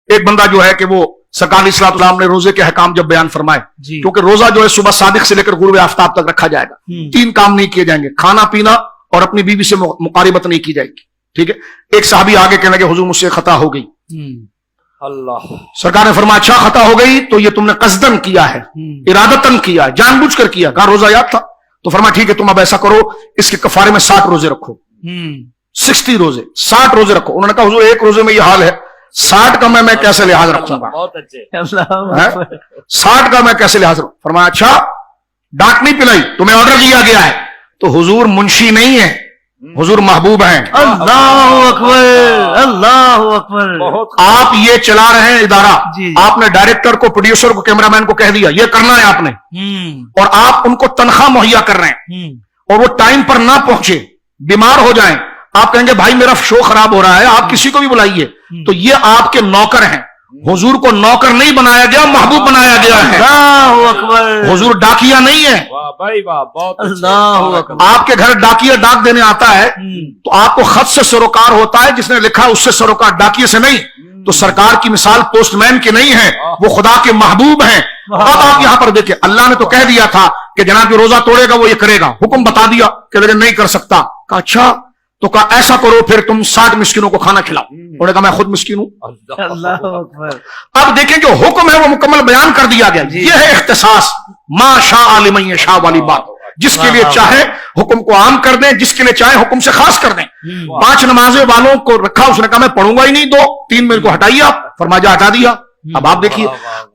ایک بندہ جو ہے کہ وہ سرکار علیہ الصلوۃ والسلام نے روزے کے احکام جب بیان فرمائے، کیونکہ روزہ جو ہے صبح صادق سے لے کر غروب آفتاب تک رکھا جائے گا، 3 کام نہیں کیے جائیں گے، کھانا پینا اور اپنی بیوی سے مقاربت نہیں کی جائے گی، ٹھیک ہے۔ ایک صحابی آگے کہنے لگے حضور مجھ سے خطا ہو گئی، اللہ، سرکار نے فرمایا اچھا خطا ہو گئی تو یہ تم نے قصدن کیا ہے، ارادتن کیا ہے، جان بوجھ کر کیا، کہا روزہ یاد تھا، تو فرمایا ٹھیک ہے تم اب ایسا کرو اس کے کفارے میں 60 روزے رکھو، 60 روزے، 60 روزے رکھو۔ انہوں نے کہا حضور ایک روزے میں یہ حال ہے، 60 کا میں کیسے لحاظ رکھوں گا، بہت اچھے، 60 کا میں کیسے لحاظ رکھوں؟ فرمایا اچھا ڈانٹ نہیں پلائی، تمہیں آرڈر دیا گیا ہے، تو حضور منشی نہیں ہے، حضور محبوب ہیں۔ اللہ اکبر، اللہ اکبر، بہت آپ یہ چلا رہے ہیں ادارہ، جی۔ آپ نے ڈائریکٹر کو، پروڈیوسر کو، کیمرہ مین کو کہہ دیا یہ کرنا ہے آپ نے، اور آپ ان کو تنخواہ مہیا کر رہے ہیں، اور وہ ٹائم پر نہ پہنچے، بیمار ہو جائیں، آپ کہیں گے بھائی میرا شو خراب ہو رہا ہے، آپ کسی کو بھی بلائیے، تو یہ آپ کے نوکر ہیں۔ حضور کو نوکر نہیں بنایا گیا، محبوب بنایا گیا ہے۔ اللہ اکبر، حضور ڈاکیا نہیں ہے، واہ بھائی واہ، بہت اچھے، اللہ اکبر، آپ کے گھر ڈاکیا ڈاک دینے آتا ہے تو آپ کو خط سے سروکار ہوتا ہے، جس نے لکھا اس سے سروکار، ڈاکیے سے نہیں۔ تو سرکار کی مثال پوسٹ مین کی نہیں ہے، وہ خدا کے محبوب ہیں۔ اب آپ یہاں پر دیکھیں، اللہ نے تو کہہ دیا تھا کہ جناب جو روزہ توڑے گا وہ یہ کرے گا، حکم بتا دیا کہ لیکن نہیں کر سکتا، کہا اچھا تو کہا ایسا کرو پھر تم 60 مسکینوں کو کھانا کھلاؤ، انہوں نے کہا میں خود مسکین ہوں۔ اللہ اکبر، اب دیکھیں جو حکم ہے وہ مکمل بیان کر دیا گیا، یہ ہے اختصاص، ما شاء لمن یشاء والی بات، جس کے لیے چاہے حکم کو عام کر دیں، جس کے لیے چاہے حکم سے خاص کر دیں۔ 5 نمازیں والوں کو رکھا، اس نے کہا میں پڑھوں گا ہی نہیں، 2-3 میرے کو ہٹائیے آپ، فرمایا جا ہٹا دیا۔ اب آپ دیکھیے،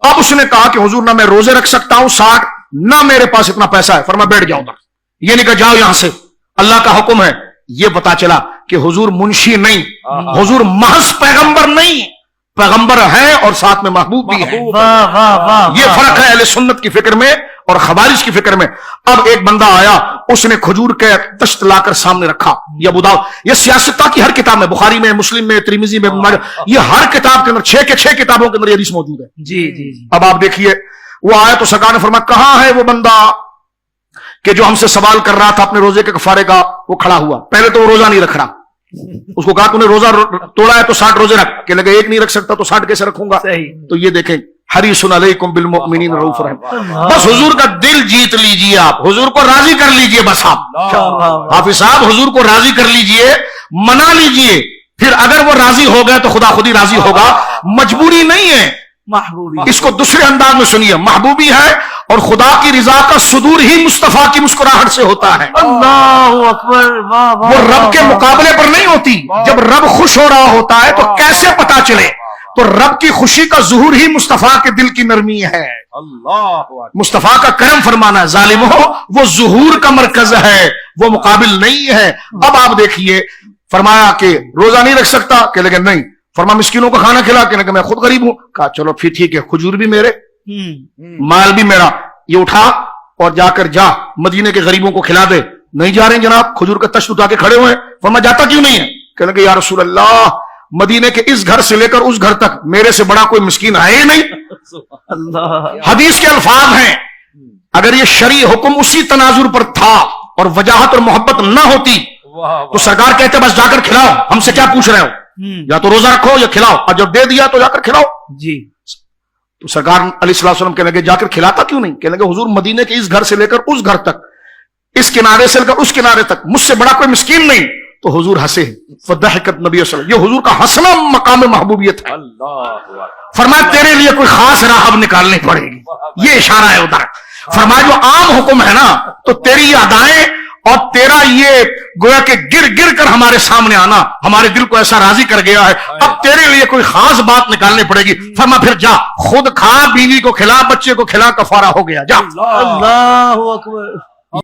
اب اس نے کہا کہ حضور نہ میں روزے رکھ سکتا ہوں 60، نہ میرے پاس اتنا پیسہ ہے، فرمایا بیٹھ جاؤ ادھر، یہ نہیں کہ جاؤ یہاں سے، اللہ کا حکم ہے۔ یہ پتا چلا کہ حضور منشی نہیں، حضور محض پیغمبر نہیں، پیغمبر ہے اور ساتھ میں محبوب بھی ہے۔ واہ واہ واہ، یہ فرق ہے اہل سنت کی فکر میں اور خوارج کی فکر میں۔ اب ایک بندہ آیا، اس نے کھجور کے تشت لا کر سامنے رکھا، یہ ابو داؤد، یہ سیاستہ کی ہر کتاب میں، بخاری میں، مسلم میں، ترمذی میں، ابن ماجہ، یہ ہر کتاب کے اندر 6 کے 6 کتابوں کے اندر یہ حدیث موجود ہے۔ جی جی جی، اب آپ دیکھیے، وہ آیا تو سرکار نے فرمایا کہاں ہے وہ بندہ کہ جو ہم سے سوال کر رہا تھا اپنے روزے کے کفارے کا؟ وہ کھڑا ہوا، پہلے تو وہ روزہ نہیں رکھ رہا، اس کو کہا تو نے روزہ توڑا ہے تو 60 روزے رکھ، کہ لگے ایک نہیں رکھ سکتا تو 60 کیسے رکھوں گا؟ صحیح، تو یہ دیکھیں حریص علیکم بالمؤمنین رؤوف رحیم، بس حضور کا دل جیت لیجئے، آپ حضور کو راضی کر لیجئے، بس آپ حافظ صاحب حضور کو راضی کر لیجئے، منا لیجئے، پھر اگر وہ راضی ہو گئے تو خدا خود ہی راضی ہوگا، مجبوری نہیں ہے۔ محبوبی، اس کو دوسرے انداز میں سنیے، محبوبی ہے اور خدا کی رضا کا صدور ہی مصطفیٰ کی مسکراہٹ سے ہوتا ہے، اللہ اکبر، واہ واہ، وہ رب کے مقابلے پر نہیں ہوتی۔ جب رب خوش ہو رہا ہوتا ہے تو کیسے پتا چلے؟ تو رب کی خوشی کا ظہور ہی مصطفیٰ کے دل کی نرمی ہے، اللہ، مصطفیٰ کا کرم فرمانا ہے، ظالم ہو وہ ظہور کا مرکز ہے، وہ مقابل نہیں ہے۔ اب آپ دیکھیے، فرمایا کہ روزہ نہیں رکھ سکتا، کہ لیکن نہیں، فرمایا مسکینوں کا کھانا کھلا، کہ میں خود غریب ہوں، کہا چلو پھر ٹھیک ہے، کھجور بھی میرے، مال بھی میرا، یہ اٹھا اور جا کر جا مدینے کے غریبوں کو کھلا دے۔ نہیں جا رہے ہیں جناب، کھجور کا تشت اٹھا کے کھڑے ہوئے، فرمایا جاتا کیوں نہیں ہے؟ کہنے لگے یا رسول اللہ مدینے کے اس گھر سے لے کر اس گھر تک میرے سے بڑا کوئی مسکین ہے ہی نہیں۔ اللہ، حدیث کے الفاظ ہیں، اگر یہ شرعی حکم اسی تناظر پر تھا اور وجاہت اور محبت نہ ہوتی تو سرکار کہتے بس جا کر کھلاؤ، ہم سے کیا پوچھ رہے ہو، یا تو روزہ رکھو یا کھلاؤ، اور جب دے دیا تو جا کر کھلاؤ۔ جی، تو سرکار علیہ الصلوۃ والسلام کہنے لگے جا کر کھلاتا کیوں نہیں؟ کہنے لگے حضور مدینے کے اس گھر سے لے کر اس گھر تک، اس کنارے سے لے کر اس کنارے تک مجھ سے بڑا کوئی مسکین نہیں۔ تو حضور ہنسے، فضحکت نبی صلی اللہ علیہ وسلم، یہ حضور کا ہنسنا مقام محبوبیت ہے۔ فرمایا تیرے لیے کوئی خاص راہ اب نکالنی پڑے گی، یہ اشارہ ہے ادھر۔ فرمایا جو عام حکم ہے نا، تو تیری یہ ادائیں اور تیرا یہ گویا کہ گر گر کر ہمارے سامنے آنا ہمارے دل کو ایسا راضی کر گیا ہے، اب تیرے لیے کوئی خاص بات نکالنی پڑے گی۔ فرمایا پھر جا، خود کھا، بیوی کو کھلا، بچے کو کھلا، کفارہ ہو گیا، جا۔ اللہ اکبر،